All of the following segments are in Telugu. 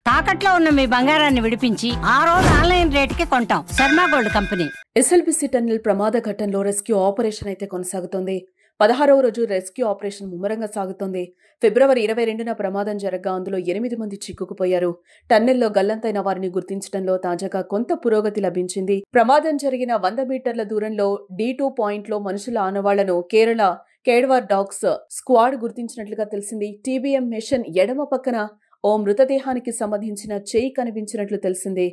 తాకట్లో ఉన్న మీ బంగారాన్ని విడిపించి ఆ రోజు ఆన్లైన్ రేటుకి కొంటాం. Sharma gold company. SLBC tunnel ప్రమాద ఘట్టంలో రెస్క్యూ ఆపరేషన్ అయితే కొనసాగుతోంది. 16వ రోజు రెస్క్యూ ఆపరేషన్ ముమ్మరంగా సాగుతోంది. ఫిబ్రవరి 22న ప్రమాదం జరగ్గా అందులో 8 మంది చిక్కుకుపోయారు. టన్నెల్లో గల్లంతైన వారిని గుర్తించడంలో తాజాగా కొంత పురోగతి లభించింది. ప్రమాదం జరిగిన 100 మీటర్ల దూరంలో D2 పాయింట్లో మనుషుల ఆనవాళ్లను కేరళ కేడ్వార్ డాగ్స్ స్క్వాడ్ గుర్తించినట్లుగా తెలిసింది. టీబీఎం మిషన్ ఎడమ పక్కన ఓ మృతదేహానికి సంబంధించిన చేయి కనిపించినట్లు తెలిసింది.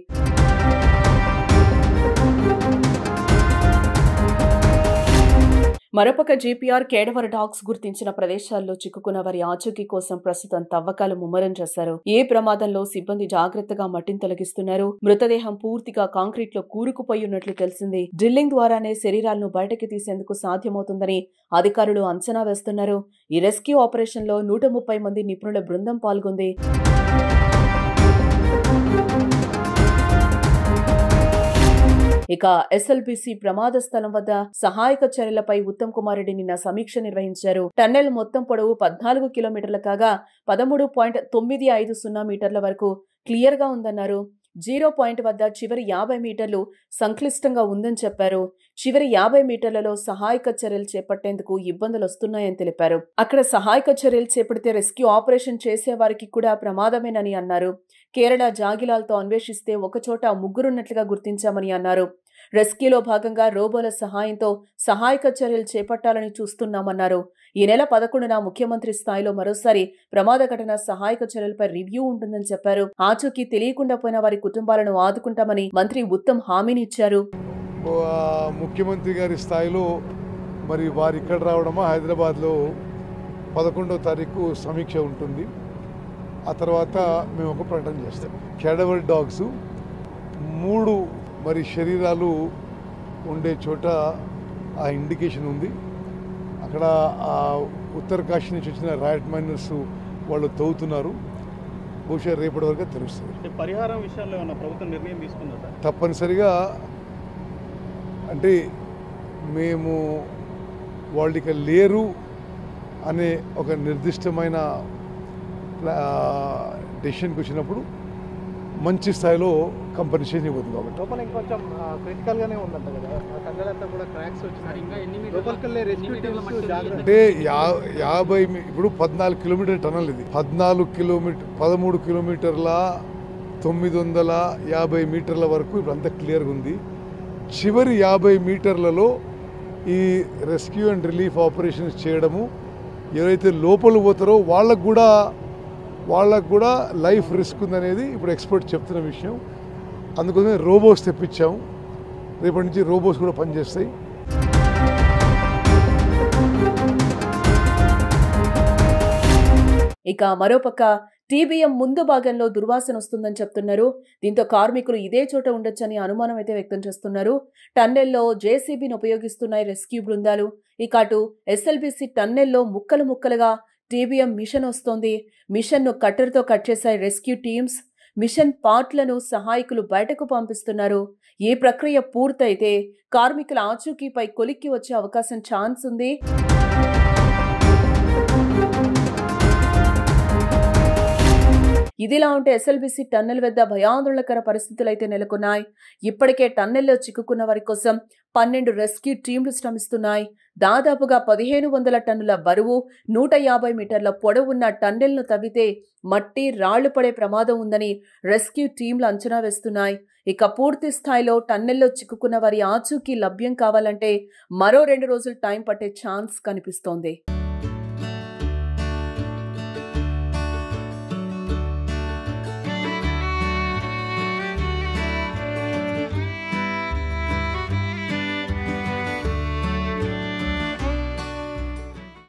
మరోపక్క జీపీఆర్ కేడవర్ డాగ్స్ గుర్తించిన ప్రదేశాల్లో చిక్కుకున్న వారి ఆచూకీ కోసం ప్రస్తుతం తవ్వకాలు ముమ్మరం చేశారు. ఏ ప్రమాదంలో సిబ్బంది జాగ్రత్తగా మట్టిని తొలగిస్తున్నారు. మృతదేహం పూర్తిగా కాంక్రీట్ లో కూరుకుపోయి ఉన్నట్లు తెలిసింది. డ్రిల్లింగ్ ద్వారానే శరీరాలను బయటకి తీసేందుకు సాధ్యమవుతుందని అధికారులు అంచనా వేస్తున్నారు. ఈ రెస్క్యూ ఆపరేషన్ లో 130 మంది నిపుణుల బృందం పాల్గొంది. ఇక ఎస్ఎల్బిసి ప్రమాద స్థలం వద్ద సహాయక చర్యలపై ఉత్తమ్ కుమార్ రెడ్డి నిన్న సమీక్ష నిర్వహించారు. టన్నెల్ మొత్తం పొడవు 14 కిలోమీటర్ల కాగా 13.950 మీటర్ల వరకు క్లియర్ గా ఉందన్నారు. 0 పాయింట్ వద్ద చివరి 50 మీటర్లు సంక్లిష్టంగా ఉందని చెప్పారు. చివరి 50 మీటర్లలో సహాయక చర్యలు చేపట్టేందుకు ఇబ్బందులు వస్తున్నాయని తెలిపారు. అక్కడ సహాయక చర్యలు చేపడితే రెస్క్యూ ఆపరేషన్ చేసే వారికి కూడా ప్రమాదమేనని అన్నారు. కేరళ జాగిలాలతో అన్వేషిస్తే ఒకచోట ముగ్గురున్నట్లుగా గుర్తించామని అన్నారు. రెస్క్యూలో భాగంగా రోబోల సహాయంతో సహాయక చర్యలు చేపట్టాలని చూస్తున్నామన్నారు. ఈ నెల 11న ముఖ్యమంత్రి స్థాయిలో మరోసారి ప్రమాద ఘటన సహాయక చర్యలపై రివ్యూ ఉంటుందని చెప్పారు. ఆచూకీ తెలియకుండా పోయిన వారి కుటుంబాలను ఆదుకుంటామని మంత్రి ఉత్తమ్ హామీనిచ్చారు. ముఖ్యమంత్రి గారి స్థాయిలో మరి వారు ఇక్కడ రావడమా హైదరాబాద్లో 11వ తారీఖు సమీక్ష ఉంటుంది. ఆ తర్వాత మేము ఒక ప్రకటన చేస్తాం. కేడవర్ డాగ్స్ 3 మరి శరీరాలు ఉండే చోట ఆ ఇండికేషన్ ఉంది. అక్కడ ఆ ఉత్తరకాశీ నుంచి వచ్చిన రైట్ మైనర్స్ వాళ్ళు తవ్వుతున్నారు. బహుశా రేపటి వరకు తెలుస్తుంది. పరిహారం విషయాల్లో ఏమైనా ప్రభుత్వం నిర్ణయం తీసుకుందా? తప్పనిసరిగా అంటే మేము వాళ్ళు ఇక లేరు అనే ఒక నిర్దిష్టమైన డెసిషన్కి వచ్చినప్పుడు మంచి స్థాయిలో కంపెన్సేషన్ ఇవ్వదు. కాబట్టి లోపల ఇంకొంచెం క్రిటికల్గానే ఉందంట కదా, కంగలంతా కూడా క్రాక్స్ వచ్చినాయి. అంటే 50 ఇప్పుడు 14 కిలోమీటర్ టనల్ ఇది. 13 కిలోమీటర్ల 950 మీటర్ల వరకు ఇప్పుడు అంతా క్లియర్గా ఉంది. చివరి 50 మీటర్లలో ఈ రెస్క్యూ అండ్ రిలీఫ్ ఆపరేషన్స్ చేయడము, ఎవరైతే లోపల పోతారో వాళ్ళకు కూడా లైఫ్ రిస్క్ ఉందనేది ఇప్పుడు ఎక్స్పర్ట్ చెప్తున్న విషయం. అందుకోసమే రోబోస్ తెప్పించాము. రేపటి నుంచి రోబోస్ కూడా పనిచేస్తాయి. ఇక మరోపక్క టీబీఎం ముందు భాగంలో దుర్వాసన వస్తుందని చెప్తున్నారు. దీంతో కార్మికులు ఇదే చోట ఉండొచ్చని అనుమానం అయితే వ్యక్తం చేస్తున్నారు. టన్నెల్లో జేసీబీని ఉపయోగిస్తున్నాయి రెస్క్యూ బృందాలు. ఇక అటు ఎస్ఎల్బిసి టన్నెల్లో ముక్కలు ముక్కలుగా టీబీఎం మిషన్ వస్తోంది. మిషన్ ను కట్టర్తో కట్ చేశాయి రెస్క్యూ టీమ్స్. మిషన్ పార్ట్లను సహాయకులు బయటకు పంపిస్తున్నారు. ఈ ప్రక్రియ పూర్తయితే కార్మికుల ఆచూకీపై కొలిక్కి వచ్చే అవకాశం ఛాన్స్ ఉంది. ఇదిలా ఉంటే ఎస్ఎల్బిసి టన్నెల్ వద్ద భయాందోళనకర పరిస్థితులైతే నెలకొన్నాయి. ఇప్పటికే టన్నెల్లో చిక్కుకున్న వారి కోసం 12 రెస్క్యూ టీంలు శ్రమిస్తున్నాయి. దాదాపుగా 1500 టన్నుల బరువు, 150 మీటర్ల పొడవున్న టన్నెల్ను తవ్వితే మట్టి రాళ్లు పడే ప్రమాదం ఉందని రెస్క్యూ టీంలు అంచనా వేస్తున్నాయి. ఇక పూర్తి స్థాయిలో టన్నెల్లో చిక్కుకున్న వారి ఆచూకీ లభ్యం కావాలంటే మరో 2 రోజులు టైం పట్టే ఛాన్స్ కనిపిస్తోంది.